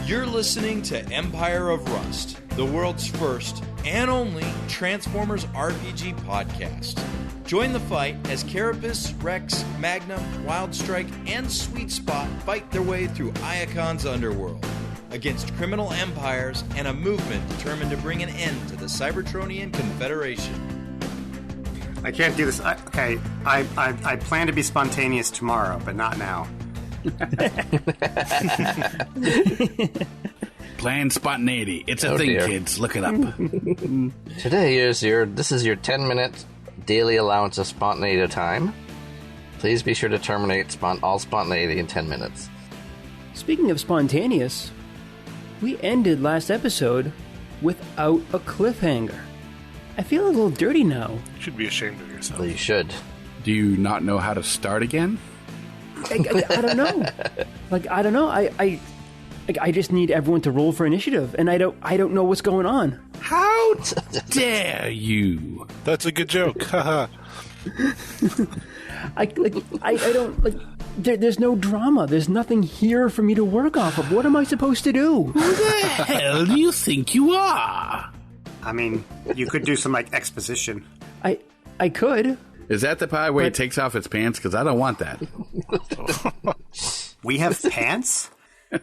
You're listening to Empire of Rust, the world's first and only Transformers RPG podcast. Join the fight as Carapace, Rex, Magnum, Wildstrike, and Sweet Spot fight their way through Iacon's underworld against criminal empires and a movement determined to bring an end to the Cybertronian Confederation. I can't do this. I plan to be spontaneous tomorrow, but not now. Plan spontaneity. It's a thing, kids. Look it up. Today is your 10-minute daily allowance of spontaneity time. Please be sure to terminate all spontaneity in 10 minutes. Speaking of spontaneous, we ended last episode without a cliffhanger. I feel a little dirty now. You should be ashamed of yourself. Well, you should. Do you not know how to start again? I don't know. I don't know. I just need everyone to roll for initiative, and I don't know what's going on. How dare you? That's a good joke. Haha. I don't There's no drama. There's nothing here for me to work off of. What am I supposed to do? Who the hell do you think you are? I mean, you could do some exposition. I could. Is that the part where he takes off his pants? Because I don't want that. We have pants? Of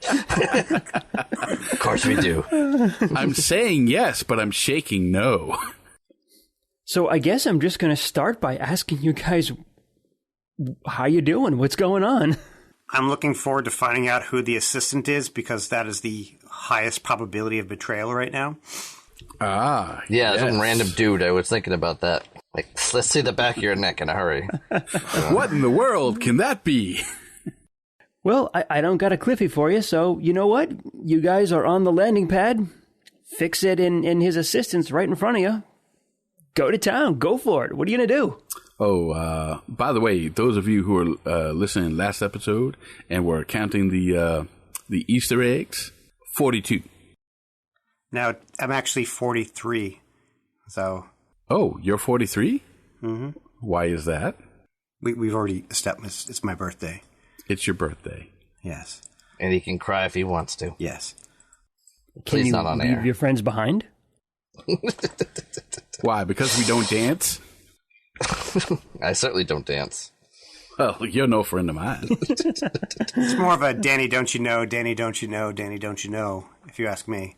course we do. I'm saying yes, but I'm shaking no. So I guess I'm just going to start by asking you guys, how you doing? What's going on? I'm looking forward to finding out who the assistant is, because that is the highest probability of betrayal right now. Ah, yeah, yes. Some random dude. I was thinking about that. Let's see the back of your neck in a hurry. What in the world can that be? Well, I don't got a Cliffy for you, so you know what? You guys are on the landing pad. Fix it in his assistant's right in front of you. Go to town. Go for it. What are you going to do? Oh, by the way, those of you who are listening last episode and were counting the Easter eggs, 42. Now, I'm actually 43, so... Oh, you're 43? Mm-hmm. Why is that? We've already established it's my birthday. It's your birthday. Yes. And he can cry if he wants to. Yes. Please not on air. Can you leave your friends behind? Why? Because we don't dance? I certainly don't dance. Well, you're no friend of mine. It's more of a Danny, don't you know, Danny, don't you know, Danny, don't you know, if you ask me.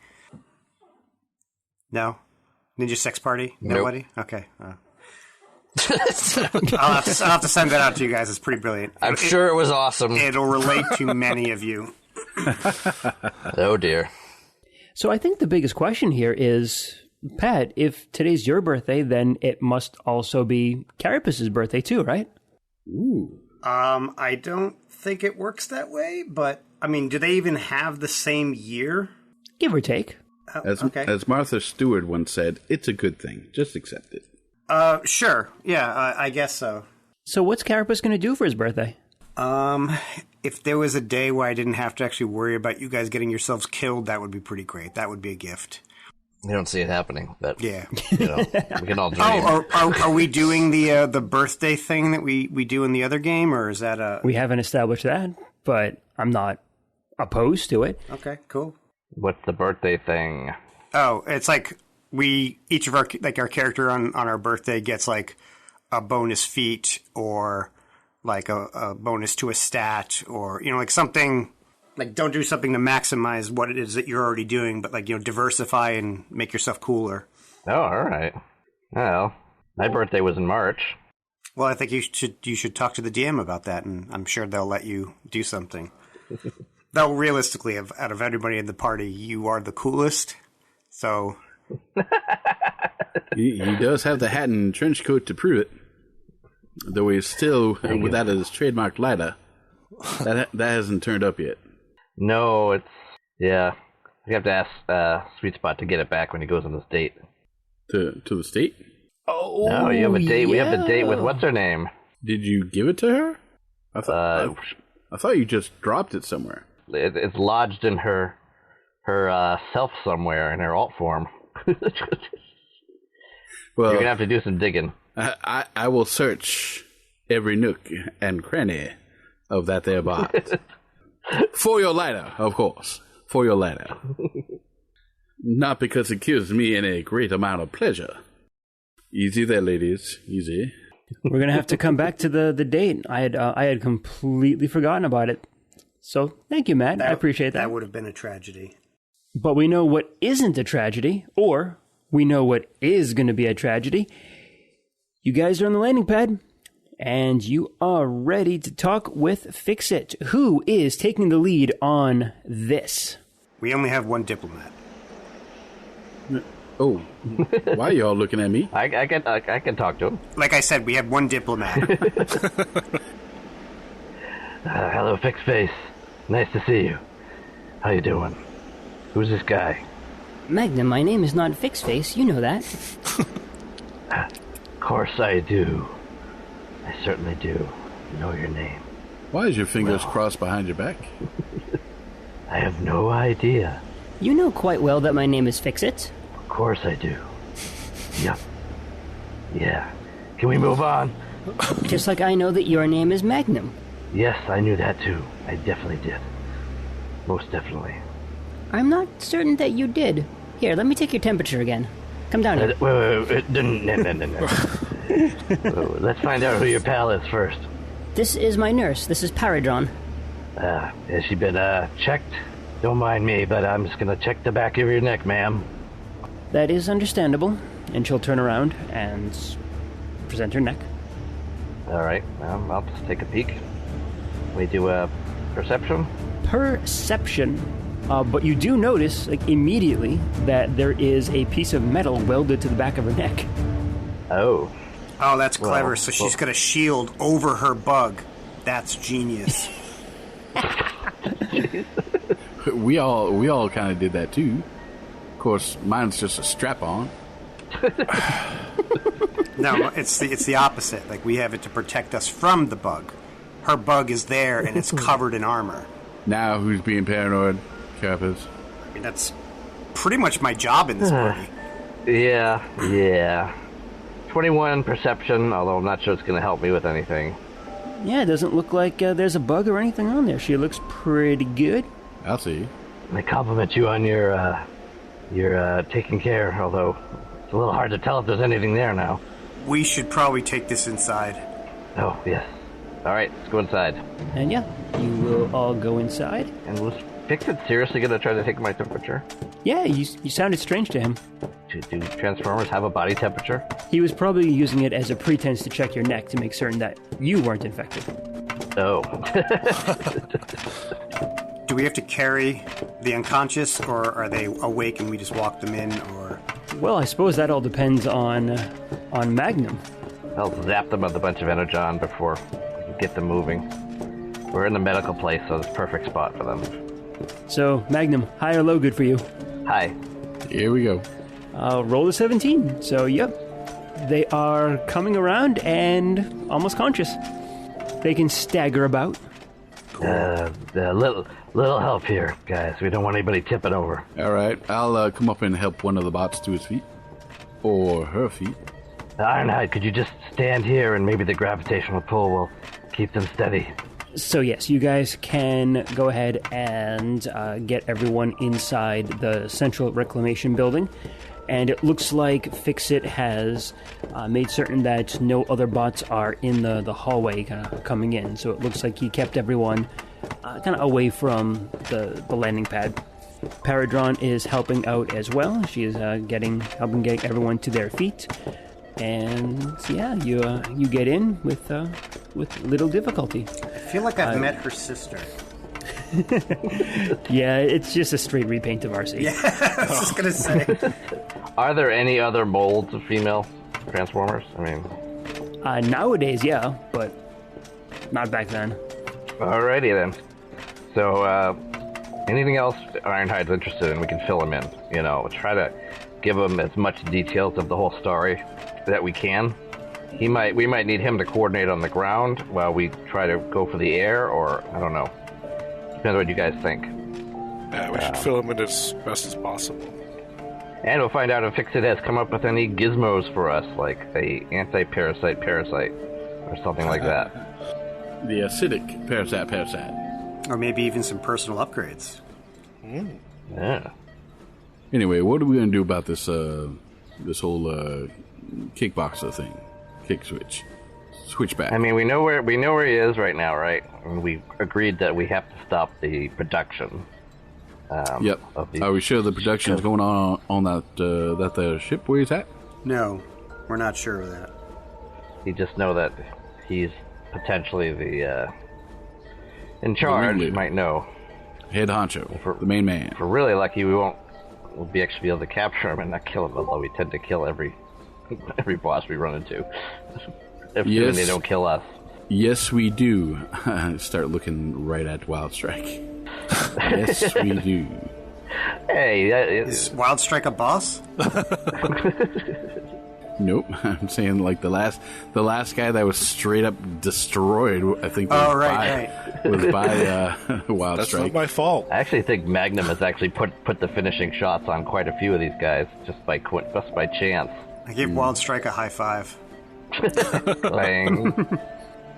No? Ninja Sex Party? Nobody? Nope. Okay. I'll have to send that out to you guys. It's pretty brilliant. I'm sure it was awesome. It'll relate to many of you. Oh, dear. So I think the biggest question here is, Pat, if today's your birthday, then it must also be Carapace's birthday too, right? Ooh. I don't think it works that way, but, I mean, do they even have the same year? Give or take. As Martha Stewart once said, it's a good thing. Just accept it. Sure. Yeah, I guess so. So what's Carapace going to do for his birthday? If there was a day where I didn't have to actually worry about you guys getting yourselves killed, that would be pretty great. That would be a gift. You don't see it happening, but yeah, we can all dream. Are we doing the birthday thing that we do in the other game, or is that a? We haven't established that, but I'm not opposed to it. Okay, cool. What's the birthday thing? Oh, it's like each of our character on our birthday gets like a bonus feat or like a bonus to a stat, or something. Like, don't do something to maximize what it is that you're already doing, but diversify and make yourself cooler. Oh, all right. Well, my birthday was in March. Well, I think you should talk to the DM about that, and I'm sure they'll let you do something. Though, realistically, out of everybody in the party, you are the coolest, so... He does have the hat and trench coat to prove it. Though he's still without his trademark lighter. That hasn't turned up yet. No, yeah. You have to ask Sweet Spot to get it back when he goes on this date. To the state? Oh, no, you have a date. Yeah. We have the date with what's her name? Did you give it to her? I thought you just dropped it somewhere. It's lodged in her self somewhere in her alt form. Well, you're gonna have to do some digging. I will search every nook and cranny of that there box. For your lighter, of course. for your ladder. Not because it gives me any great amount of pleasure. Easy there, ladies. Easy. We're going to have to come back to the date. I had completely forgotten about it. So thank you, Matt. I appreciate that. That would have been a tragedy. But we know what isn't a tragedy, or we know what is going to be a tragedy. You guys are on the landing pad, and you are ready to talk with Fix-It. Who is taking the lead on this? We only have one diplomat. Oh, why are y'all looking at me? I can talk to him. Like I said, we have one diplomat. Hello, Fix-Face. Nice to see you. How you doing? Who's this guy? Magnum, my name is not Fix-Face. You know that. Of course I do. I certainly do. Know your name. Why is your fingers crossed behind your back? I have no idea. You know quite well that my name is Fix-It. Of course I do. Yep. Yeah. Can we move on? Just like I know that your name is Magnum. Yes, I knew that too. I definitely did. Most definitely. I'm not certain that you did. Here, let me take your temperature again. Come down here. Wait. No. Let's find out who your pal is first. This is my nurse. This is Paradron. Has she been checked? Don't mind me, but I'm just gonna check the back of your neck, ma'am. That is understandable. And she'll turn around and present her neck. All right, I'll just take a peek. We do a perception. Perception. But you do notice, like, immediately that there is a piece of metal welded to the back of her neck. Oh. Oh, that's clever. So she's got a shield over her bug. That's genius. We all kind of did that too. Of course, mine's just a strap-on. No, it's the opposite. Like, we have it to protect us from the bug. Her bug is there, and it's covered in armor. Now, who's being paranoid? Carapace. I mean, that's pretty much my job in this party. Yeah. 21 perception, although I'm not sure it's going to help me with anything. Yeah, it doesn't look like there's a bug or anything on there. She looks pretty good. I'll see. I compliment you on your taking care, although it's a little hard to tell if there's anything there now. We should probably take this inside. Oh, yes. All right, let's go inside. And yeah, you will all go inside. And was Fix-It seriously going to try to take my temperature? Yeah, you sounded strange to him. Do Transformers have a body temperature? He was probably using it as a pretense to check your neck to make certain that you weren't infected. Oh. Do we have to carry the unconscious, or are they awake and we just walk them in, or... Well, I suppose that all depends on Magnum. I'll zap them with a bunch of energon before we can get them moving. We're in the medical place, so it's a perfect spot for them. So, Magnum, high or low good for you? Hi. Here we go. Roll a 17. So, yep. They are coming around and almost conscious. They can stagger about. Little help here, guys. We don't want anybody tipping over. All right, I'll come up and help one of the bots to his feet. Or her feet. Ironhide, could you just stand here and maybe the gravitational pull will keep them steady? So yes, you guys can go ahead and get everyone inside the central reclamation building. And it looks like Fix-It has made certain that no other bots are in the hallway kind of coming in. So it looks like he kept everyone kind of away from the landing pad. Paradron is helping out as well. She is helping getting everyone to their feet. And yeah, you get in with little difficulty. I feel like I've met her sister. Yeah, it's just a straight repaint of RC. Yeah, I was just gonna say. Are there any other molds of female Transformers? I mean, nowadays, yeah, but not back then. Alrighty then. So, anything else Ironhide's interested in, we can fill him in. You know, try to give him as much details of the whole story that we can. We might need him to coordinate on the ground while we try to go for the air, or I don't know. Depends what you guys think. Yeah, we should fill him in as best as possible. And we'll find out if Fix-It has come up with any gizmos for us, like a anti-parasite or something like that. The acidic parasite. Or maybe even some personal upgrades. Yeah. Anyway, what are we going to do about this this whole kickboxer thing? Kick switch. Switchback. I mean, we know where he is right now, right? And we agreed that we have to stop the production. Yep. Are we sure the production is going on that the ship where he's at? No, we're not sure of that. You just know that he's potentially the in charge. You might know. Head honcho, the main man. If we're really lucky, we'll be actually able to capture him and not kill him. Although we tend to kill every boss we run into. If they don't kill us. Yes, we do. Start looking right at Wild Strike. Yes, we do. Hey, is Wild Strike a boss? Nope. I'm saying like the last guy that was straight up destroyed. I think. Was by Wild That's Strike. not my fault. I actually think Magnum has actually put the finishing shots on quite a few of these guys just by chance. I gave Wild Strike a high five.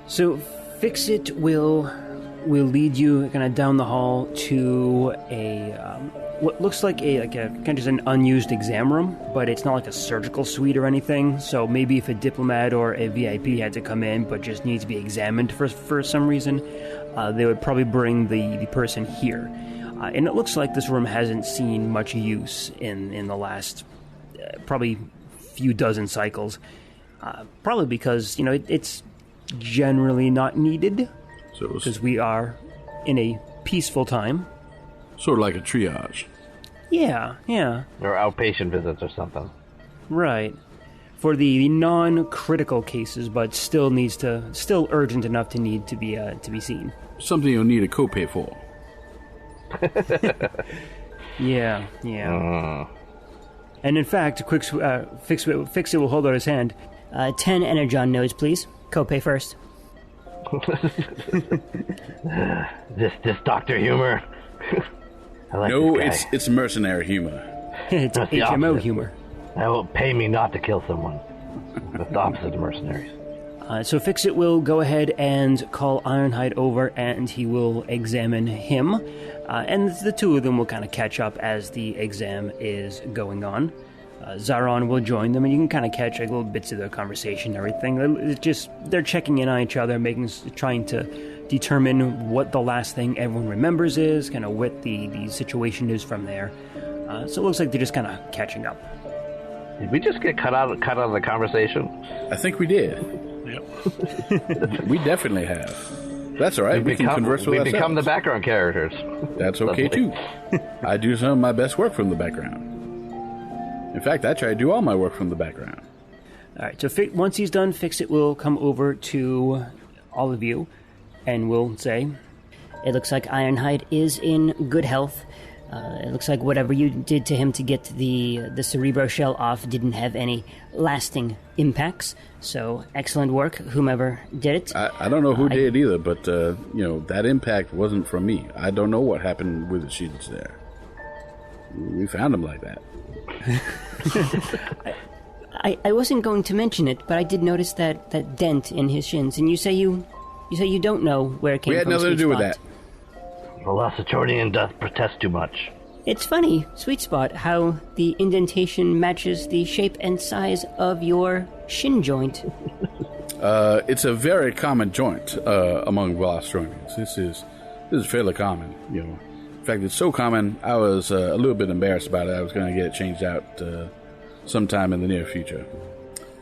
So Fix-It will lead you kind of down the hall to a what looks like a kind of just an unused exam room, but it's not like a surgical suite or anything. So maybe if a diplomat or a VIP had to come in but just needs to be examined for some reason, they would probably bring the person here. And it looks like this room hasn't seen much use in the last probably few dozen cycles. Probably because, it's generally not needed, because we are in a peaceful time. Sort of like a triage. Yeah. Or outpatient visits or something. Right. For the non-critical cases, but still urgent enough to need to be seen. Something you'll need a copay for. Yeah. And in fact, Fix-It will hold out his hand. 10 Energon nodes, please. Copay first. This doctor humor. I like no, this guy. it's mercenary humor. It's HMO humor. That will pay me not to kill someone. That's the opposite of mercenaries. So Fix-It will go ahead and call Ironhide over, and he will examine him. And the two of them will kind of catch up as the exam is going on. Zaron will join them, and you can kind of catch little bits of their conversation and everything. It's just they're checking in on each other, trying to determine what the last thing everyone remembers is, kind of what the situation is from there. So it looks like they're just kind of catching up. Did we just get cut out of the conversation? I think we did. Yep. We definitely have. That's all right. We can converse with ourselves. We become the background characters. That's okay too. I do some of my best work from the background. In fact, I try to do all my work from the background. All right, so once he's done, Fix-It will come over to all of you and will say, It looks like Ironhide is in good health. It looks like whatever you did to him to get the cerebro shell off didn't have any lasting impacts. So excellent work, whomever did it. I don't know who did either, but that impact wasn't from me. I don't know what happened with the sheets there. We found him like that. I wasn't going to mention it, but I did notice that dent in his shins, and you say you don't know where it came from. We had nothing to do with that. Velocitronian doth protest too much. It's funny, Sweet Spot, how the indentation matches the shape and size of your shin joint. It's a very common joint among Velocitronians. This is fairly common, In fact, it's so common, I was a little bit embarrassed about it. I was going to get it changed out sometime in the near future.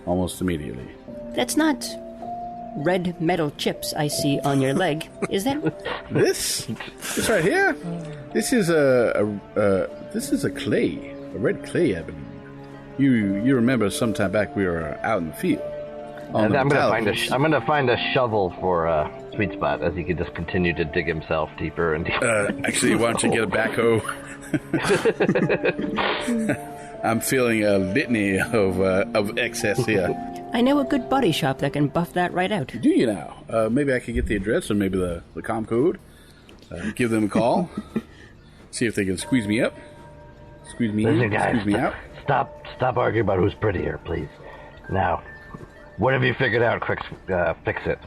Almost immediately. That's not red metal chips I see on your leg, is that? This right here? This is a clay, a red clay, I believe. You remember sometime back we were out in the field. I'm gonna find a shovel for Sweet Spot as he can just continue to dig himself deeper and deeper. Actually, why don't you get a backhoe? I'm feeling a litany of excess here. I know a good body shop that can buff that right out. Do you now? Maybe I could get the address or maybe the comm code. Give them a call. See if they can squeeze me up. Squeeze me in. Guys, squeeze me out. Stop arguing about who's prettier, please. Now, what have you figured out? Quick, fix it.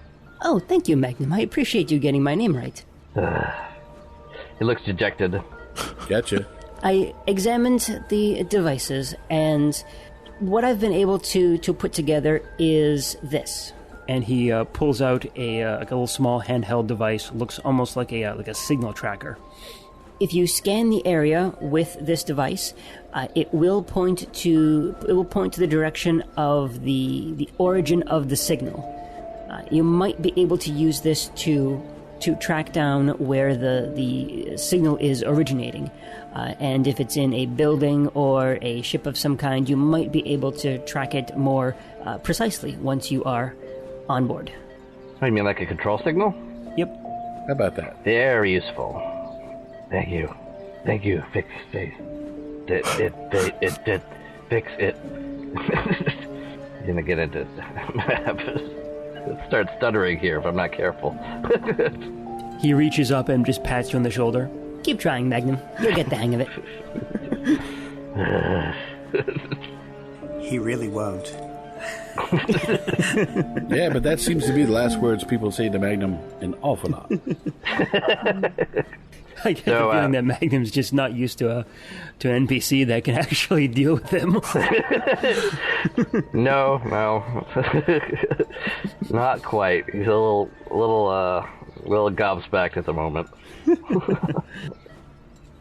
Oh, thank you, Magnum. I appreciate you getting my name right. He looks dejected. Gotcha. I examined the devices, and what I've been able to put together is this. And he pulls out like a little small handheld device. Looks almost like a signal tracker. If you scan the area with this device, it will point to the direction of the origin of the signal. You might be able to use this to track down where the signal is originating. And if it's in a building or a ship of some kind, you might be able to track it more precisely once you are on board. Oh, you mean like a control signal? Yep. How about that? Very useful. Thank you. Fix it. Fix it. You're gonna get into start stuttering here if I'm not careful. He reaches up and just pats you on the shoulder. Keep trying, Magnum. You'll get the hang of it. He really won't. Yeah, but that seems to be the last words people say to Magnum an awful lot. I get the feeling that Magnum's just not used to an NPC that can actually deal with him. No. Not quite. He's a little gobsmacked at the moment.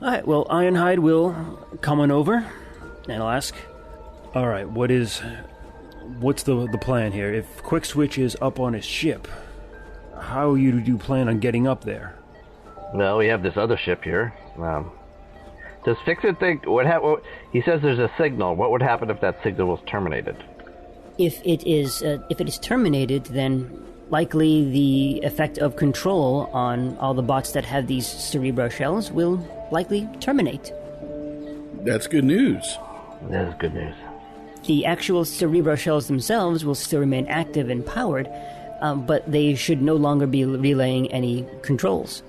All right, well, Ironhide will come on over, and I'll ask, all right, what's the plan here? If Quick Switch is up on his ship, how do you plan on getting up there? Well, we have this other ship here. Does Fix-It think... he says there's a signal. What would happen if that signal was terminated? If it is terminated, then likely the effect of control on all the bots that have these cerebro shells will likely terminate. That's good news. That is good news. The actual cerebro shells themselves will still remain active and powered, but they should no longer be relaying any controls.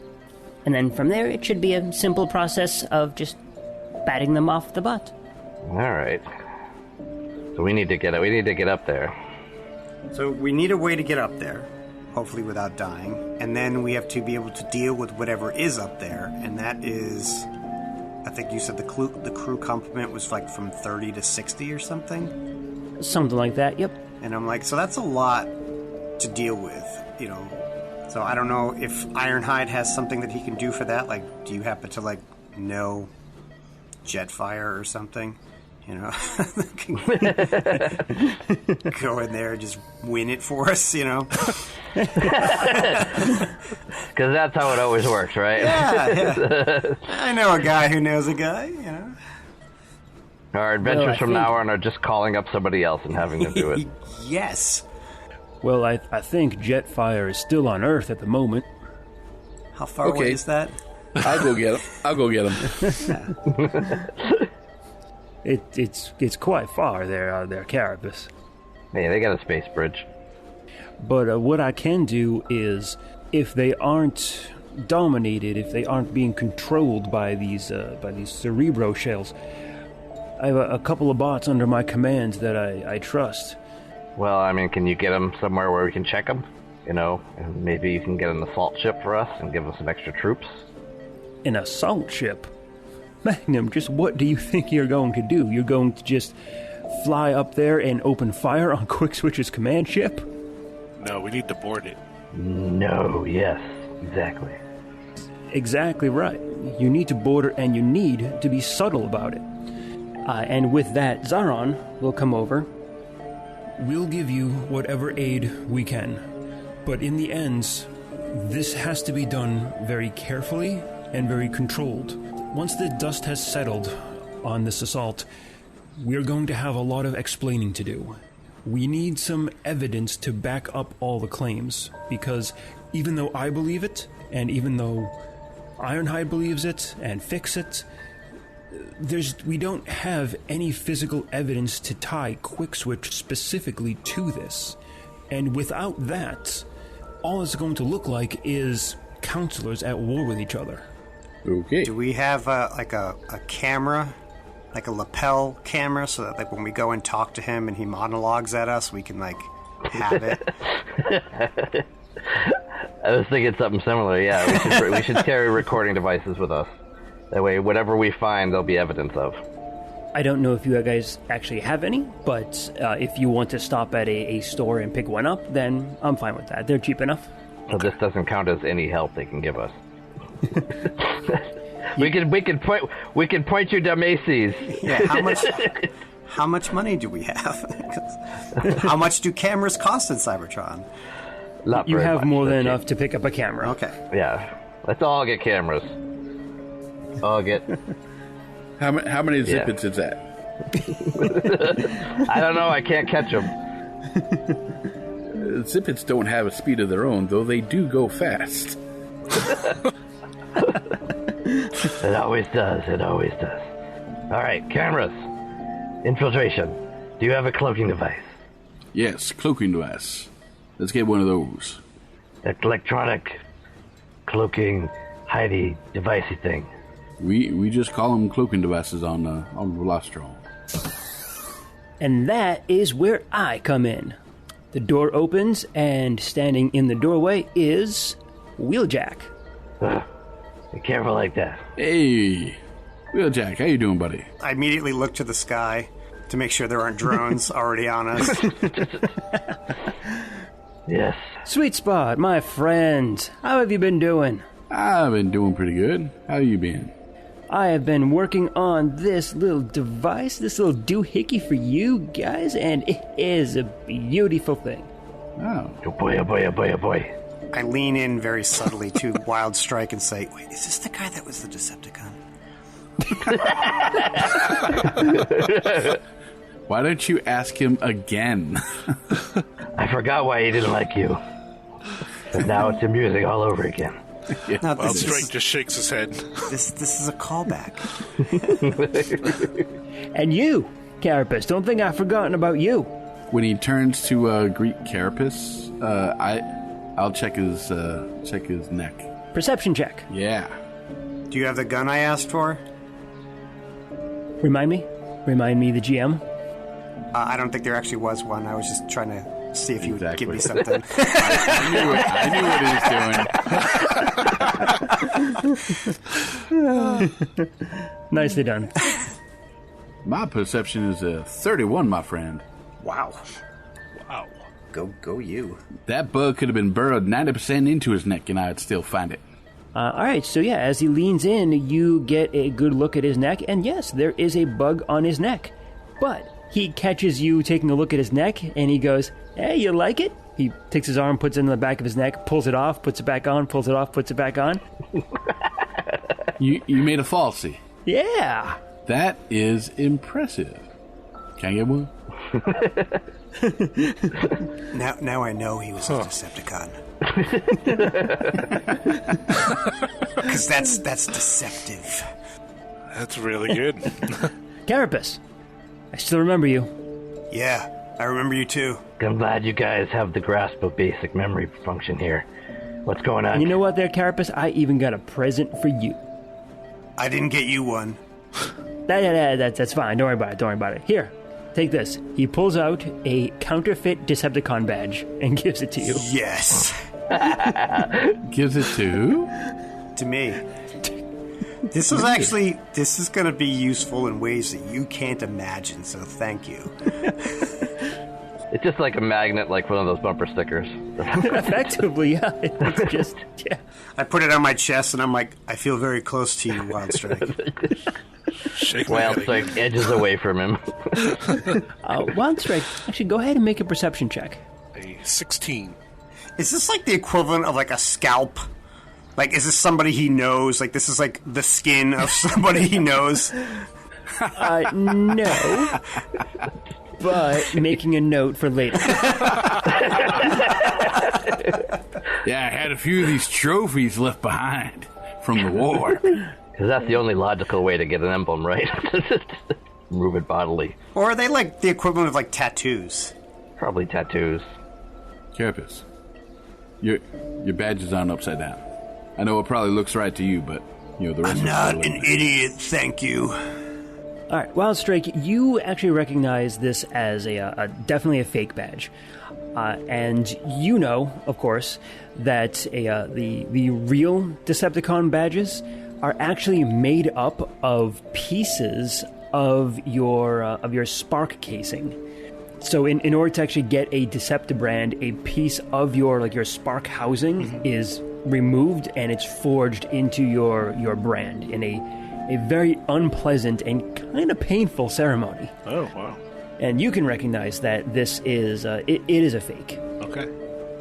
And then from there, it should be a simple process of just batting them off the bot. All right. So we need to get up there. So we need a way to get up there, hopefully without dying, and then we have to be able to deal with whatever is up there, and that is, I think you said the crew complement was like from 30 to 60 or something? Something like that, yep. And I'm like, so that's a lot to deal with, you know. So I don't know if Ironhide has something that he can do for that. Like, do you happen to, like, know Jetfire or something? You know? Go in there and just win it for us, you know? Because that's how it always works, right? Yeah. I know a guy who knows a guy, you know? Our adventures from now on are just calling up somebody else and having them do it. Yes. Well, I think Jetfire is still on Earth at the moment. How far away is that? I'll go get him. It's quite far there, Carapace. Hey, they got a space bridge. But what I can do is, if they aren't dominated, if they aren't being controlled by these cerebro shells, I have a couple of bots under my command that I trust. Well, I mean, can you get them somewhere where we can check them? You know, and maybe you can get an assault ship for us and give us some extra troops. An assault ship? Magnum, just what do you think you're going to do? You're going to just fly up there and open fire on Quick Switch's command ship? No, we need to board it. No, yes, exactly. Exactly right. You need to board it, and you need to be subtle about it. And with that, Zaron will come over. We'll give you whatever aid we can, but in the end, this has to be done very carefully and very controlled. Once the dust has settled on this assault, we're going to have a lot of explaining to do. We need some evidence to back up all the claims, because even though I believe it, and even though Ironhide believes it, and Fix-It, we don't have any physical evidence to tie Quick Switch specifically to this. And without that, all it's going to look like is counselors at war with each other. Okay. Do we have a camera, like a lapel camera, so that like when we go and talk to him and he monologues at us, we can like have it? I was thinking something similar. Yeah, we should carry recording devices with us. That way, whatever we find, there'll be evidence of. I don't know if you guys actually have any, but if you want to stop at a store and pick one up, then I'm fine with that. They're cheap enough. So this doesn't count as any help they can give us. we can point you to Macy's. Yeah, how much money do we have? How much do cameras cost in Cybertron? You have much, more than enough to pick up a camera. Okay. Yeah, let's all get cameras. All get. How many zippets is that? I don't know. I can't catch them. Zippets don't have a speed of their own, though they do go fast. It always does. It always does. All right, cameras. Infiltration. Do you have a cloaking device? Yes, cloaking device. Let's get one of those. Electronic cloaking hidey devicey thing. We just call them cloaking devices on Velostron. And that is where I come in. The door opens, and standing in the doorway is Wheeljack. Be careful like that. Hey, Wheeljack, how you doing, buddy? I immediately look to the sky to make sure there aren't drones already on us. Yes. Sweet Spot, my friend. How have you been doing? I've been doing pretty good. How you been? I have been working on this little device, this little doohickey for you guys, and it is a beautiful thing. Oh. Oh boy, oh boy, oh boy, oh boy. I lean in very subtly to Wild Strike and say, wait, is this the guy that was the Decepticon? Why don't you ask him again? I forgot why he didn't like you. But now it's amusing all over again. Yeah. No, Wild Strike just shakes his head. This is a callback. And you, Carapace, don't think I've forgotten about you. When he turns to greet Carapace, I'll check his neck. Perception check. Yeah. Do you have the gun I asked for? Remind me, the GM. I don't think there actually was one. I was just trying to see if you would give me Exactly. something. I knew what he was doing. Nicely done. My perception is a 31, my friend. Wow. Wow. Go you. That bug could have been burrowed 90% into his neck, and I'd still find it. All right, so yeah, as he leans in, you get a good look at his neck, and yes, there is a bug on his neck. But he catches you taking a look at his neck, and he goes, hey, you like it? He takes his arm, puts it in the back of his neck, pulls it off, puts it back on, pulls it off, puts it back on. You made a falsie. Yeah. That is impressive. Can I get one? Now I know he was a Decepticon. Because that's deceptive. That's really good. Carapace, I still remember you. Yeah, I remember you too. I'm glad you guys have the grasp of basic memory function here. What's going on? And you know what there, Carapace? I even got a present for you. I didn't get you one. That's fine. Don't worry about it. Here, take this. He pulls out a counterfeit Decepticon badge and gives it to you. Yes. Gives it to who? To me. This is going to be useful in ways that you can't imagine, so thank you. It's just like a magnet, like one of those bumper stickers. Effectively, yeah. It's just, yeah. I put it on my chest, and I'm like, I feel very close to you, Wild Strike. Shake my Wild head Strike again. edges away from him. Wild Strike, actually, go ahead and make a perception check. A 16. Is this like the equivalent of like a scalp? Like, is this somebody he knows? Like, this is like the skin of somebody he knows? No. But making a note for later. Yeah, I had a few of these trophies left behind from the war. Because that's the only logical way to get an emblem, right? Move it bodily. Or are they like the equivalent of like tattoos? Probably tattoos. Carapace, your badge is on upside down. I know it probably looks right to you, but the rest I'm of us not are an idiot, thank you. All right, Wild Strike, you actually recognize this as a definitely a fake badge. And you know, of course, that the real Decepticon badges are actually made up of pieces of your spark casing. So in order to actually get a Deceptibrand, a piece of your spark housing is removed and it's forged into your brand in a very unpleasant and kind of painful ceremony. Oh, wow. And you can recognize that this is it is a fake. Okay.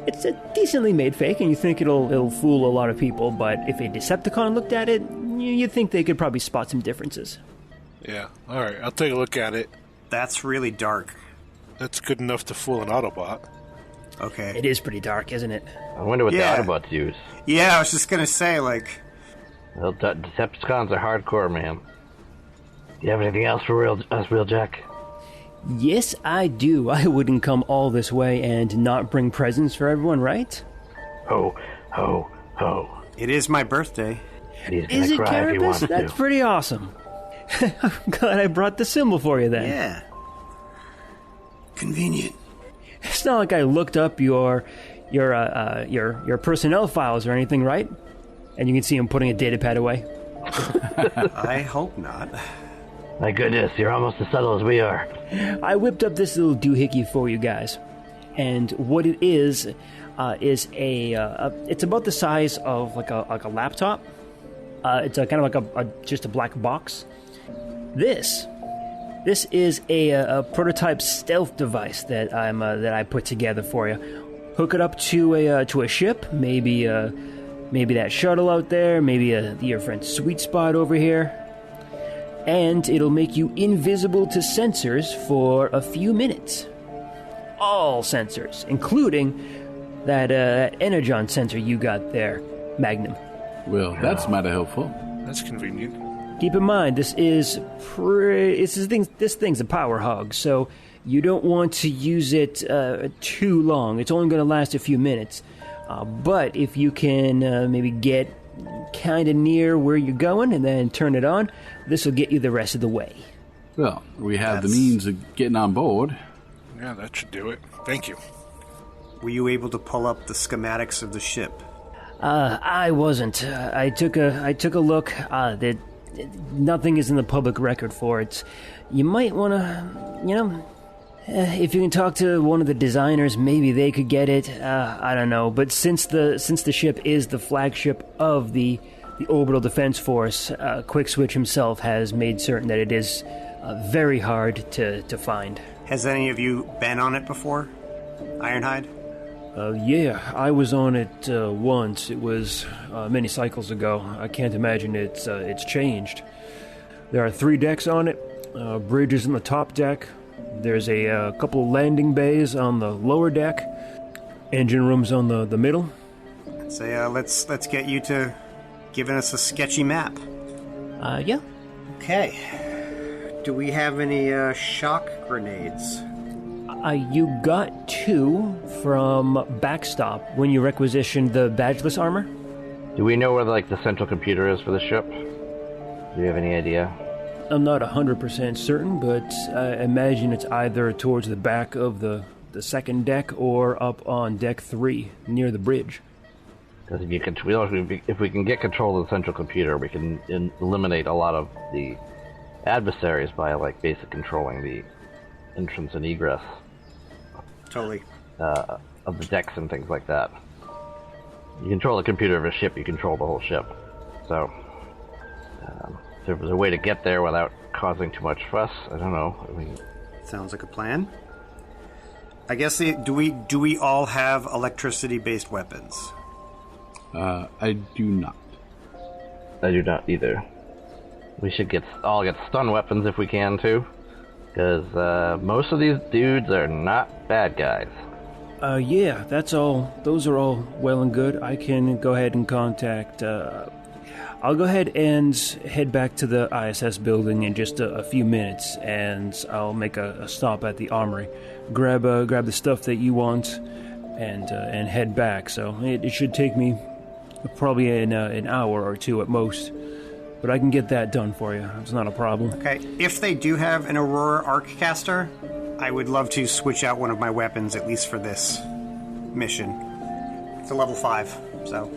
It's a decently made fake, and you think it'll fool a lot of people. But if a Decepticon looked at it, you think they could probably spot some differences. Yeah. All right. I'll take a look at it. That's really dark. That's good enough to fool an Autobot. Okay. It is pretty dark, isn't it? I wonder what Yeah. the Autobots use. Yeah, I was just gonna say, like, Well, Decepticons are hardcore, man. Do you have anything else for Wheeljack? Yes, I do. I wouldn't come all this way and not bring presents for everyone, right? Ho, ho, ho. it is my birthday. He's gonna Is it, cry if he wants Carapace? That's to. pretty awesome. I'm glad I brought the symbol for you then. Yeah. Convenient. It's not like I looked up your personnel files or anything, right? And you can see him putting a data pad away. I hope not. My goodness, you're almost as subtle as we are. I whipped up this little doohickey for you guys, and what it is it's about the size of like a laptop. It's kind of like just a black box. This is a prototype stealth device that I put together for you. Hook it up to a ship, maybe that shuttle out there, maybe your friend's sweet spot over here, and it'll make you invisible to sensors for a few minutes. All sensors, including that energon sensor you got there, Magnum. Well, that's mighty helpful. That's convenient. Keep in mind, this thing's a power hog, so you don't want to use it too long. It's only going to last a few minutes. But if you can maybe get kind of near where you're going and then turn it on, this will get you the rest of the way. Well, we have the means of getting on board. Yeah, that should do it. Thank you. Were you able to pull up the schematics of the ship? I wasn't. I took a look. Nothing is in the public record for it. You might want to, if you can talk to one of the designers, maybe they could get it. I don't know. But since the ship is the flagship of the Orbital Defense Force, Quick Switch himself has made certain that it is very hard to find. Has any of you been on it before? Ironhide? Yeah, I was on it once. It was many cycles ago. I can't imagine it's changed. There are 3 decks on it. Bridge is in the top deck. There's a couple of landing bays on the lower deck. Engine rooms on the middle. Say, let's get you to giving us a sketchy map. Yeah. Okay. Do we have any shock grenades? You got 2 from Backstop when you requisitioned the badgeless armor. Do we know where the central computer is for the ship? Do you have any idea? I'm not 100% certain, but I imagine it's either towards the back of the second deck or up on deck 3 near the bridge. Because if we can get control of the central computer, we can eliminate a lot of the adversaries by basic controlling the entrance and egress. Totally. Of the decks and things like that. You control the computer of a ship, you control the whole ship. So, if there was a way to get there without causing too much fuss, I don't know. Sounds like a plan. I guess do we all have electricity-based weapons? I do not. I do not either. We should all get stun weapons if we can too. Because most of these dudes are not bad guys. Yeah, that's all. Those are all well and good. I can go ahead and contact... I'll go ahead and head back to the ISS building in just a few minutes, and I'll make a stop at the armory. Grab the stuff that you want, and head back. So it should take me probably an hour or 2 at most. But I can get that done for you. It's not a problem. Okay, if they do have an Aurora Arccaster, I would love to switch out one of my weapons, at least for this mission. It's a level 5, so...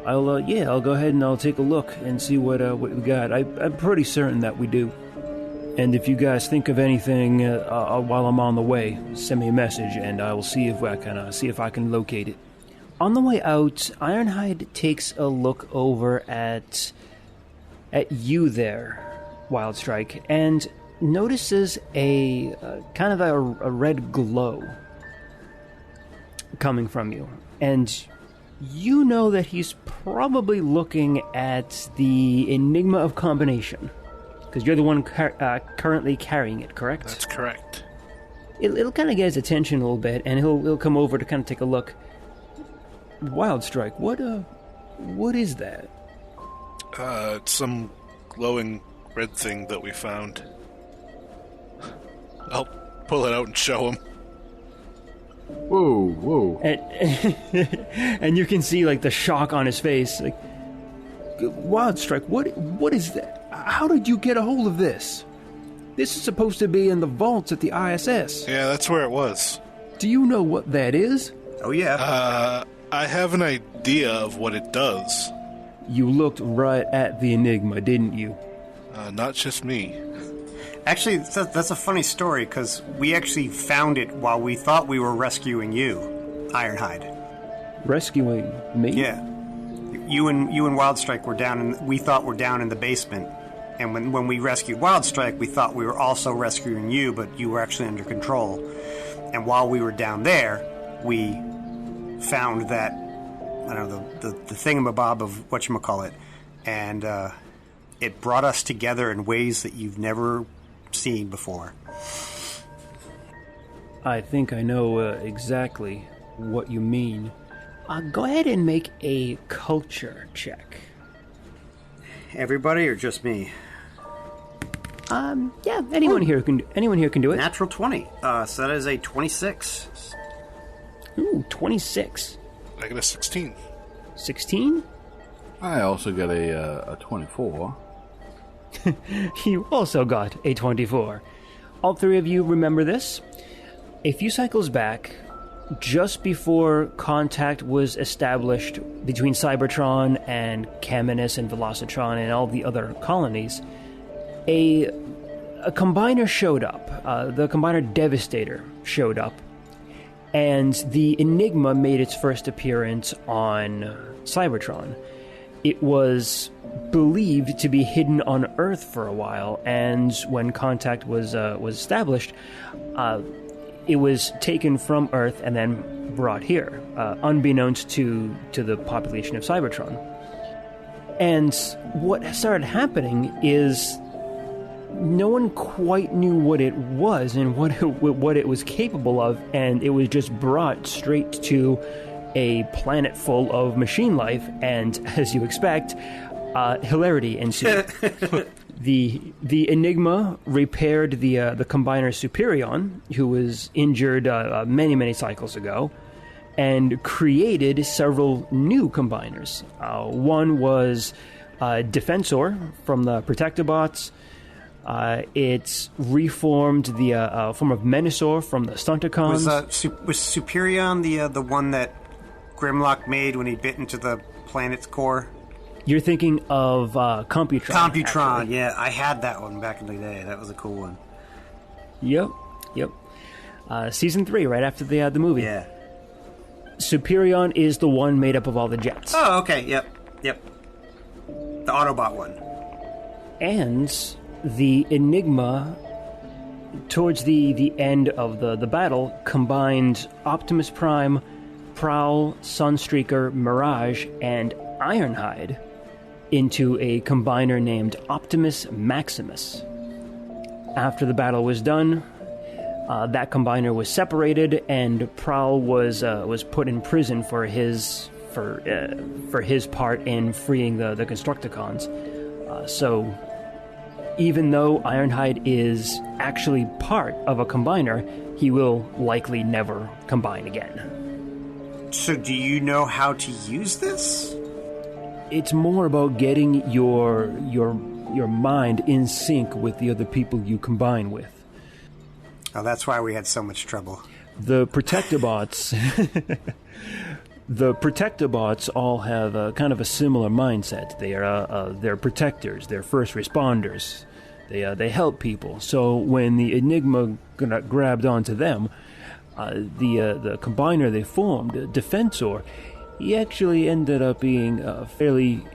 I'll go ahead and I'll take a look and see what we got. I'm pretty certain that we do. And if you guys think of anything while I'm on the way, send me a message, and I will see if I can locate it. On the way out, Ironhide takes a look over at you there, Wildstrike, and notices a kind of a red glow coming from you. And you know that he's probably looking at the Enigma of Combination, because you're the one currently carrying it, correct? That's correct. It'll kind of get his attention a little bit, and he'll come over to kind of take a look. Wildstrike, what is that? It's some glowing red thing that we found. I'll pull it out and show him. Whoa. And you can see, like, the shock on his face. Like, Wildstrike, what is that? How did you get a hold of this? This is supposed to be in the vaults at the ISS. Yeah, that's where it was. Do you know what that is? Oh, yeah. I have an idea of what it does. You looked right at the Enigma, didn't you? Not just me. Actually, that's a funny story, because we actually found it while we thought we were rescuing you, Ironhide. Rescuing me? Yeah. You and Wildstrike were we thought were down in the basement. And when we rescued Wildstrike, we thought we were also rescuing you, but you were actually under control. And while we were down there, we found that, I don't know, the thingamabob of whatchamacallit, and it brought us together in ways that you've never seen before. I think I know exactly what you mean. Go ahead and make a culture check. Everybody or just me? Yeah, anyone here can do it. Natural 20. So that is a 26. Ooh, 26. I got a 16. 16? I also got a 24. You also got a 24. All three of you remember this. A few cycles back, just before contact was established between Cybertron and Caminus and Velocitron and all the other colonies, a combiner showed up. The combiner Devastator showed up, and the Enigma made its first appearance on Cybertron. It was believed to be hidden on Earth for a while, and when contact was established, it was taken from Earth and then brought here, unbeknownst to the population of Cybertron. And what started happening is no one quite knew what it was and what it was capable of, and it was just brought straight to a planet full of machine life, and as you expect, hilarity ensued. The Enigma repaired the combiner Superion, who was injured many cycles ago, and created several new combiners. One was Defensor from the Protectobots. It reformed the form of Menasor from the Stunticons. Was Superion the one that Grimlock made when he bit into the planet's core? You're thinking of Computron. Computron, actually. Yeah. I had that one back in the day. That was a cool one. Yep. Season 3, right after the movie. Yeah. Superion is the one made up of all the jets. Oh, okay. Yep. The Autobot one. And the Enigma, towards the end of the battle, combined Optimus Prime, Prowl, Sunstreaker, Mirage, and Ironhide into a combiner named Optimus Maximus. After the battle was done, that combiner was separated, and Prowl was put in prison for his part in freeing the Constructicons. So, even though Ironhide is actually part of a combiner, he will likely never combine again. So, do you know how to use this? It's more about getting your mind in sync with the other people you combine with. Oh, that's why we had so much trouble. The Protectobots The Protectobots all have kind of a similar mindset. They're protectors. They're first responders. They help people. So when the Enigma grabbed onto them, the combiner they formed, Defensor, he actually ended up being fairly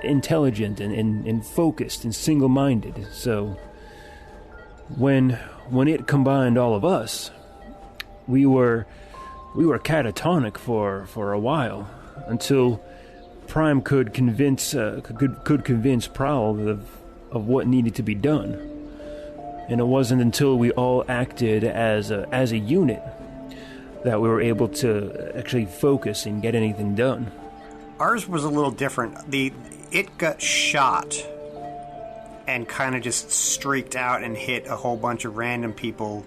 intelligent and focused and single-minded. So when it combined all of us, we were catatonic for a while until Prime could convince Prowl of what needed to be done. And it wasn't until we all acted as a unit that we were able to actually focus and get anything done. Ours was a little different. It got shot and kind of just streaked out and hit a whole bunch of random people,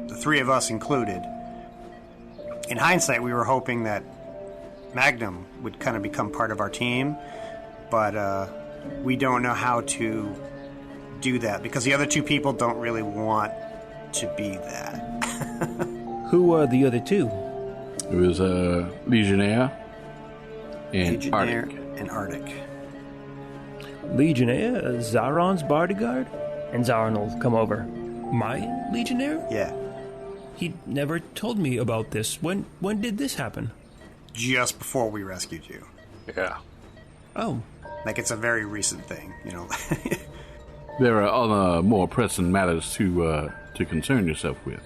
the three of us included. In hindsight, we were hoping that Magnum would kind of become part of our team, but we don't know how to do that because the other two people don't really want to be that. Who are the other two? It was Legionnaire and Arctic. Legionnaire, Zaron's bodyguard? And Zaron will come over. My Legionnaire? Yeah. He never told me about this. When did this happen? Just before we rescued you. Yeah. Oh. Like, it's a very recent thing, you know. There are other more pressing matters to concern yourself with.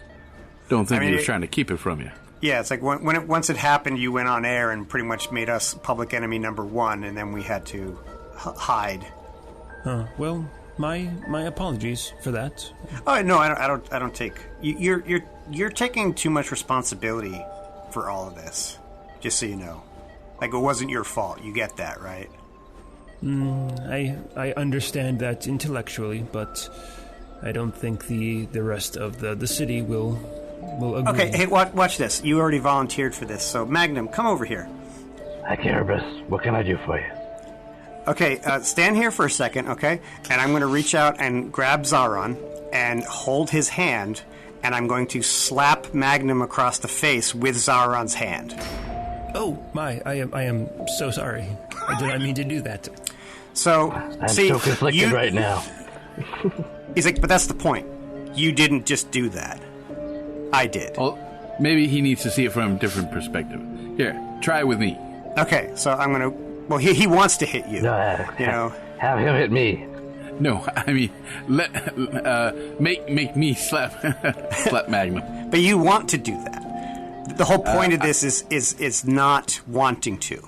Don't think he was trying to keep it from you. Yeah, it's like once it happened, you went on air and pretty much made us public enemy number one, and then we had to hide. Well, my apologies for that. Oh no, I don't take. You're taking too much responsibility for all of this. Just so you know, like, it wasn't your fault. You get that, right? I understand that intellectually, but I don't think the rest of the city will agree. Okay, hey, watch this. You already volunteered for this, so Magnum, come over here. Hi, Carabas. What can I do for you? Okay, stand here for a second, okay? And I'm going to reach out and grab Zaron and hold his hand, and I'm going to slap Magnum across the face with Zaron's hand. Oh, I am so sorry. I did not mean to do that. So, I'm so conflicted right now. He's like, but that's the point. You didn't just do that. I did. Well, maybe he needs to see it from a different perspective. Here, try it with me. Okay, so I'm going to... Well, he wants to hit you. No, you know? Have him hit me. No, I mean, make me slap Magnum. But you want to do that. The whole point of this is not wanting to.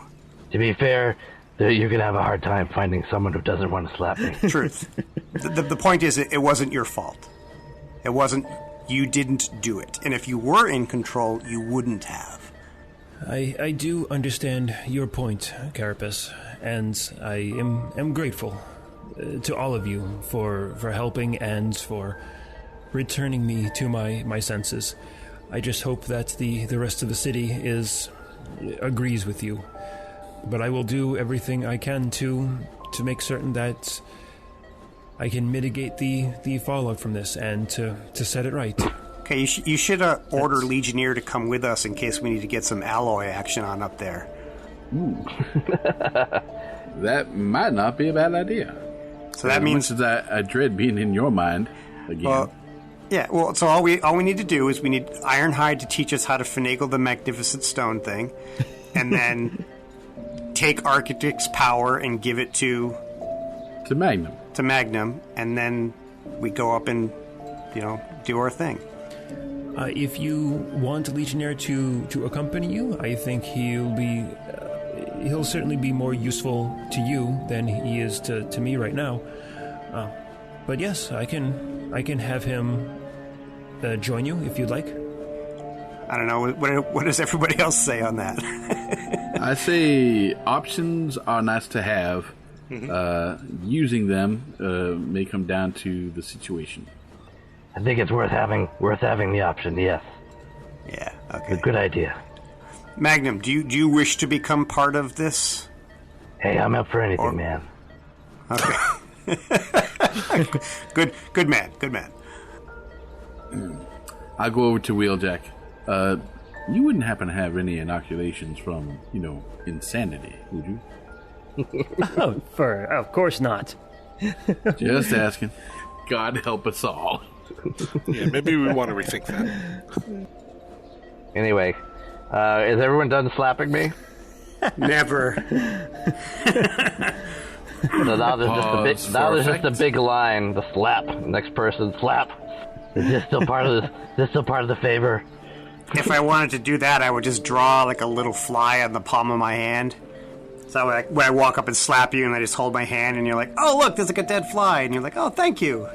To be fair, you're going to have a hard time finding someone who doesn't want to slap me. Truth. The point is, it wasn't your fault. It wasn't... You didn't do it. And if you were in control, you wouldn't have. I do understand your point, Carapace, and I am grateful to all of you for helping and for returning me to my senses. I just hope that the rest of the city agrees with you. But I will do everything I can to make certain that I can mitigate the fallout from this and to set it right. Okay, you should order Legionnaire to come with us in case we need to get some alloy action on up there. Ooh. That might not be a bad idea. So that means that I dread being in your mind again. Well, yeah. Well, so all we need to do is we need Ironhide to teach us how to finagle the Magnificent Stone thing, and then take Architect's power and give it to Magnum. To Magnum, and then we go up and do our thing. If you want Legionnaire to accompany you, I think he'll certainly be more useful to you than he is to me right now. But yes, I can have him join you if you'd like. I don't know. What does everybody else say on that? I say options are nice to have. Mm-hmm. Using them may come down to the situation. I think it's worth having the option. Yes. Yeah. Okay. A good idea. Magnum, do you wish to become part of this? Hey, I'm up for anything, man. Okay. Good man. I'll go over to Wheeljack. You wouldn't happen to have any inoculations from, insanity, would you? Of course not. Just asking. God help us all. Yeah, maybe we want to rethink that. Anyway, is everyone done slapping me? Never. So now there's just a big line. The slap. Next person, slap. Is this still part of this? Is this still part of the favor? If I wanted to do that, I would just draw like a little fly on the palm of my hand. So when I walk up and slap you, and I just hold my hand, and you're like, "Oh, look, there's like a dead fly," and you're like, "Oh, thank you."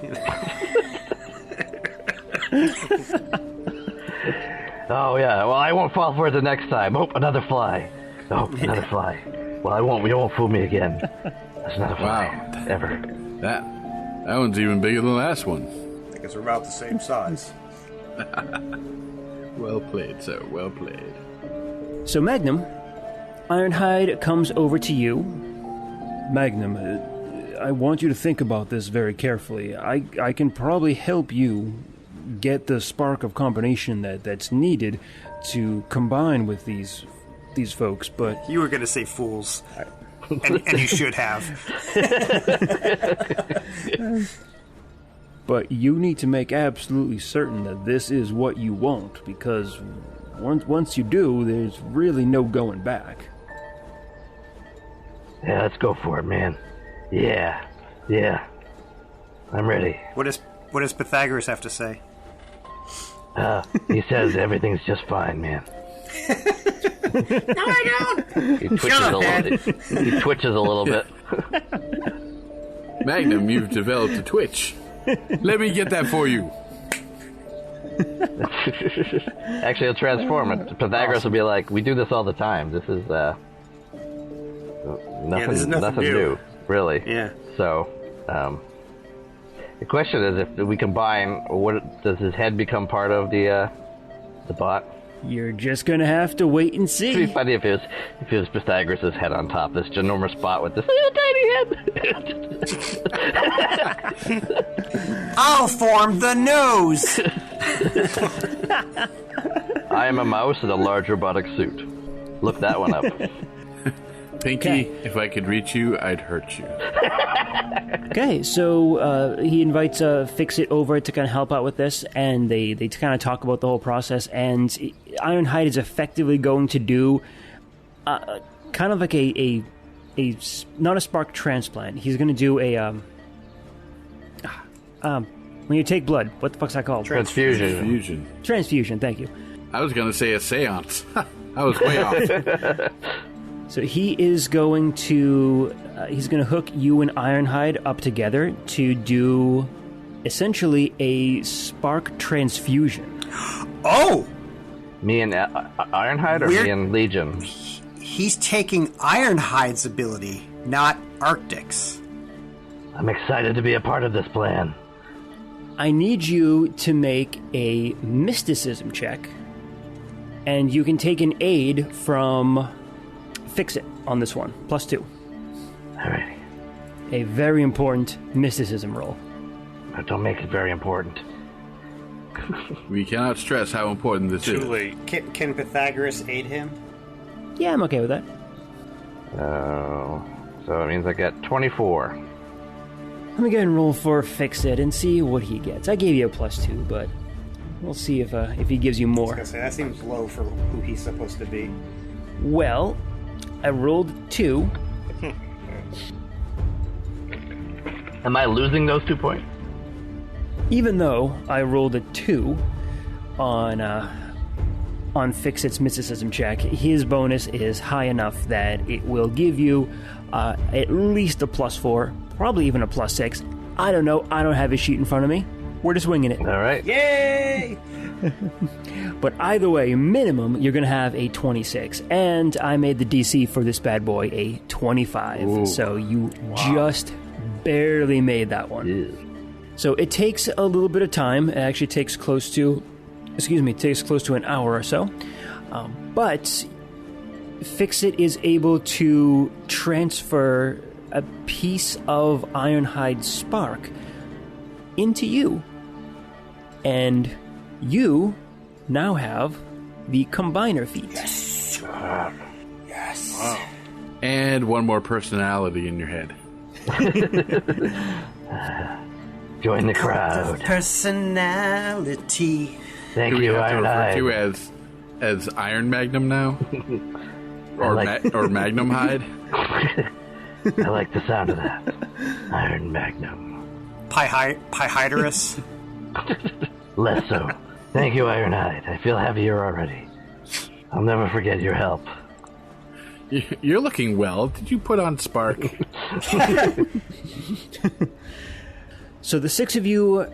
Oh yeah. Well, I won't fall for it the next time. Oh, another fly. Oh, another fly. Well, I won't. You won't fool me again. That's not a fly ever. That one's even bigger than the last one. I think it's about the same size. Well played, sir. Well played. So Magnum, Ironhide comes over to you. Magnum, I want you to think about this very carefully. I can probably help you get the spark of combination that's needed to combine with these folks, but... You were going to say fools. And you should have. But you need to make absolutely certain that this is what you want, because once you do, there's really no going back. Yeah, let's go for it, man. Yeah. I'm ready. What does Pythagoras have to say? He says everything's just fine, man. No, I don't! He twitches a little bit. Magnum, you've developed a twitch. Let me get that for you. Actually, he'll transform it. Pythagoras will be like, "We do this all the time. This is nothing new, really." Yeah. So, the question is, if we combine, does his head become part of the bot? You're just gonna have to wait and see. It'd be funny if it was Pythagoras' head on top, this ginormous bot with this tiny head. I'll form the nose! I am a mouse in a large robotic suit. Look that one up. Pinky, if I could reach you, I'd hurt you. Okay, so he invites Fix-It over to kind of help out with this, and they kind of talk about the whole process, and Ironhide is effectively going to do kind of like a not a spark transplant. He's going to do a when you take blood, what the fuck's that called? Transfusion. Transfusion, thank you. I was going to say a seance. I was way off. So he is going to hook you and Ironhide up together to do essentially a spark transfusion. Oh! Me and Ironhide, or me and Legion? He's taking Ironhide's ability, not Arctic's. I'm excited to be a part of this plan. I need you to make a mysticism check, and you can take an aid from Fix-It on this one, +2. Alright. A very important mysticism roll. Don't make it very important. We cannot stress how important this is. Too late. Can Pythagoras aid him? Yeah, I'm okay with that. So it means I get 24. Let me go ahead and roll for Fix-It and see what he gets. I gave you a +2, but we'll see if he gives you more. I was gonna say, that seems low for who he's supposed to be. Well, I rolled 2. Am I losing those 2 points? Even though I rolled a 2 on Fix-It's mysticism check, his bonus is high enough that it will give you at least a +4, probably even a +6. I don't know. I don't have his sheet in front of me. We're just winging it. All right. Yay! But either way, minimum, you're going to have a 26. And I made the DC for this bad boy a 25. Ooh. So you just barely made that one. Ew. So it takes a little bit of time. It actually takes close to an hour or so. But Fix-It is able to transfer a piece of Ironhide's spark into you. And you now have the Combiner feat. Yes. Wow. And one more personality in your head. Join the crowd. Personality. Thank Do we you, have to refer to Ironhide. as Iron Magnum now? Or, like- or Magnum Hide? I like the sound of that. Iron Magnum. Piehiderus. Less so. Thank you, Ironhide. I feel heavier already. I'll never forget your help. You're looking well. Did you put on Spark? So the six of you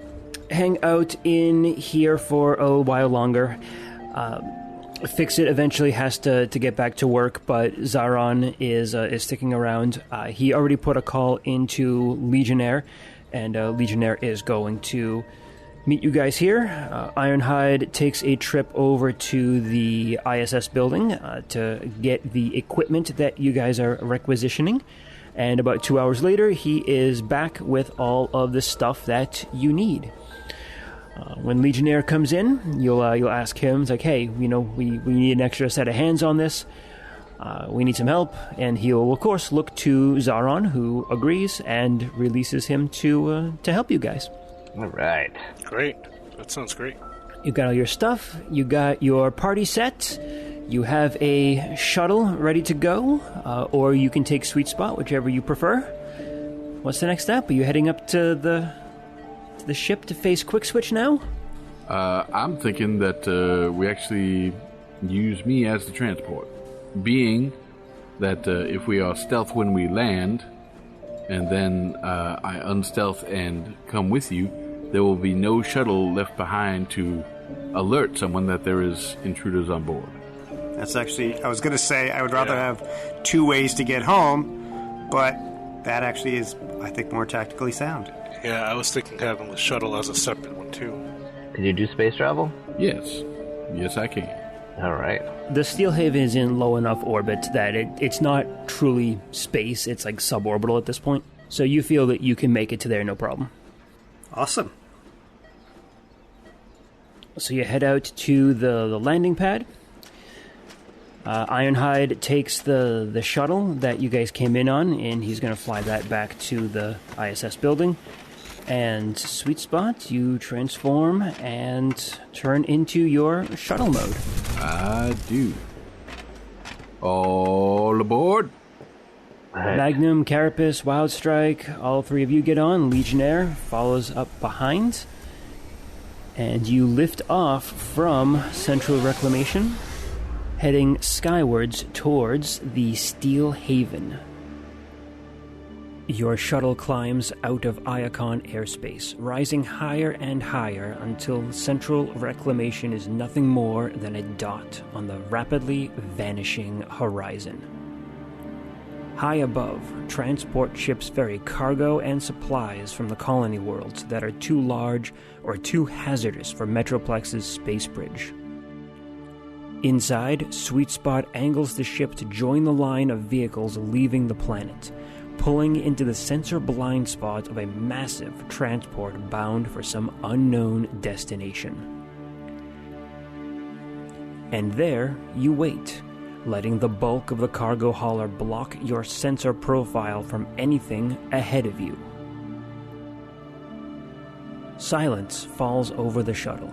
hang out in here for a while longer. Fix-It eventually has to get back to work, but Zaron is sticking around. He already put a call into Legionnaire, and Legionnaire is going to meet you guys here. Ironhide takes a trip over to the ISS building to get the equipment that you guys are requisitioning. And about 2 hours later, he is back with all of the stuff that you need. When Legionnaire comes in, you'll ask him, it's like, hey, we need an extra set of hands on this. We need some help. And he'll, of course, look to Zaron, who agrees and releases him to help you guys. All right. Great. That sounds great. You got all your stuff. You got your party set. You have a shuttle ready to go, or you can take Sweet Spot, whichever you prefer. What's the next step? Are you heading up to the ship to face Quick Switch now? I'm thinking that we actually use me as the transport. Being that if we are stealth when we land, and then I unstealth and come with you, there will be no shuttle left behind to alert someone that there is intruders on board. That's actually, I was going to say, I would rather have two ways to get home, but that actually is, I think, more tactically sound. Yeah, I was thinking having the shuttle as a separate one, too. Can you do space travel? Yes. Yes, I can. All right. The Steel Haven is in low enough orbit that it's not truly space, it's like suborbital at this point. So you feel that you can make it to there no problem. Awesome. So you head out to the landing pad. Ironhide takes the shuttle that you guys came in on, and he's going to fly that back to the ISS building. And Sweet Spot, you transform and turn into your shuttle mode. I do. All aboard. Right. Magnum, Carapace, Wildstrike, all three of you get on. Legionnaire follows up behind. And you lift off from Central Reclamation, heading skywards towards the Steel Haven. Your shuttle climbs out of Iacon airspace, rising higher and higher until Central Reclamation is nothing more than a dot on the rapidly vanishing horizon. High above, transport ships ferry cargo and supplies from the colony worlds that are too large or too hazardous for Metroplex's space bridge. Inside, Sweet Spot angles the ship to join the line of vehicles leaving the planet, pulling into the sensor blind spot of a massive transport bound for some unknown destination. And there you wait, letting the bulk of the cargo hauler block your sensor profile from anything ahead of you. Silence falls over the shuttle,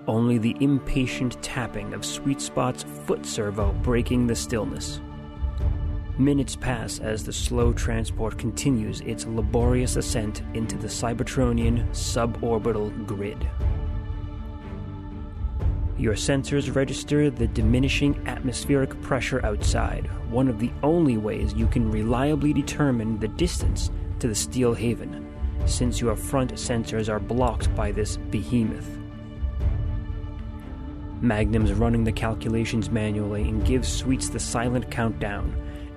only the impatient tapping of Sweet Spot's foot servo breaking the stillness. Minutes pass as the slow transport continues its laborious ascent into the Cybertronian suborbital grid. Your sensors register the diminishing atmospheric pressure outside, one of the only ways you can reliably determine the distance to the Steel Haven, since your front sensors are blocked by this behemoth. Magnum's running the calculations manually and gives Sweets the silent countdown,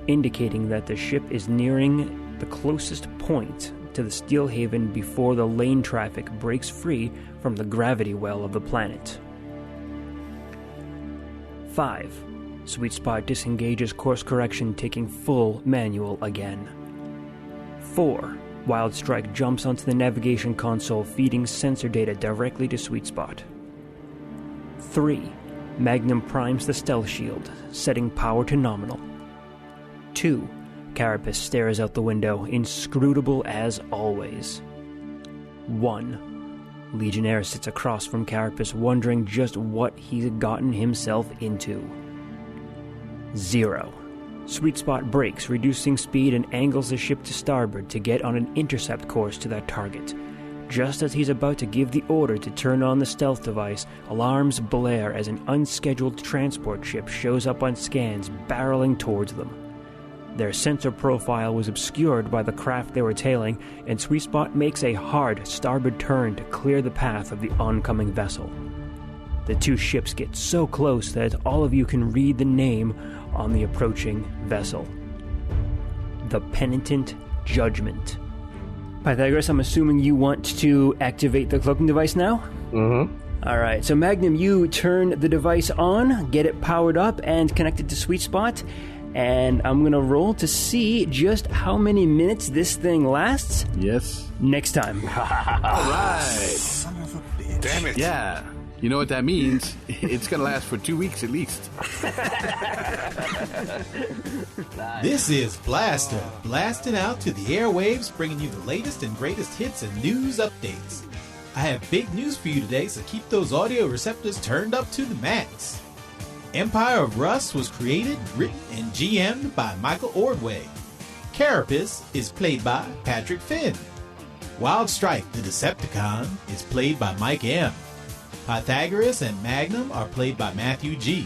indicating that the ship is nearing the closest point to the Steel Haven before the lane traffic breaks free from the gravity well of the planet. 5. Sweet Spot disengages course correction, taking full manual again. 4. Wildstrike jumps onto the navigation console, feeding sensor data directly to Sweet Spot. 3. Magnum primes the stealth shield, setting power to nominal. 2. Carapace stares out the window, inscrutable as always. 1. Legionnaire sits across from Carapace, wondering just what he's gotten himself into. 0. Sweet Spot brakes, reducing speed and angles the ship to starboard to get on an intercept course to that target. Just as he's about to give the order to turn on the stealth device, alarms blare as an unscheduled transport ship shows up on scans, barreling towards them. Their sensor profile was obscured by the craft they were tailing, and Sweet Spot makes a hard starboard turn to clear the path of the oncoming vessel. The two ships get so close that all of you can read the name on the approaching vessel. The Penitent Judgment. Pythagoras, I'm assuming you want to activate the cloaking device now? Mm-hmm. Alright, so Magnum, you turn the device on, get it powered up and connected to Sweet Spot, and I'm going to roll to see just how many minutes this thing lasts. Yes. Next time. All right. Son of a bitch. Damn it. Yeah. You know what that means? It's going to last for 2 weeks at least. This is Blaster, blasting out to the airwaves, bringing you the latest and greatest hits and news updates. I have big news for you today, so keep those audio receptors turned up to the max. Empire of Rust was created, written, and GM'd by Michael Ordway. Carapace is played by Patrick Finn. Wild Strike, the Decepticon, is played by Mike M. Pythagoras and Magnum are played by Matthew G.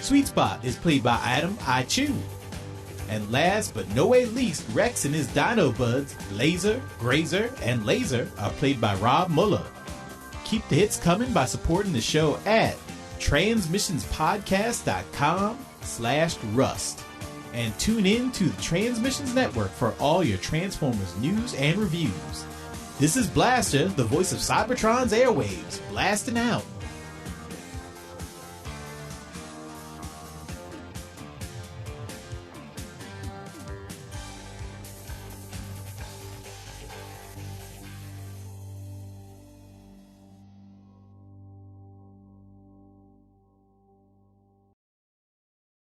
Sweet Spot is played by Adam I. Chu. And last but no way least, Rex and his Dino Buds, Laser, Grazer, and Laser are played by Rob Muller. Keep the hits coming by supporting the show at transmissionspodcast.com/rust. And tune in to the Transmissions Network for all your Transformers news and reviews. This is Blaster, the voice of Cybertron's airwaves, blasting out.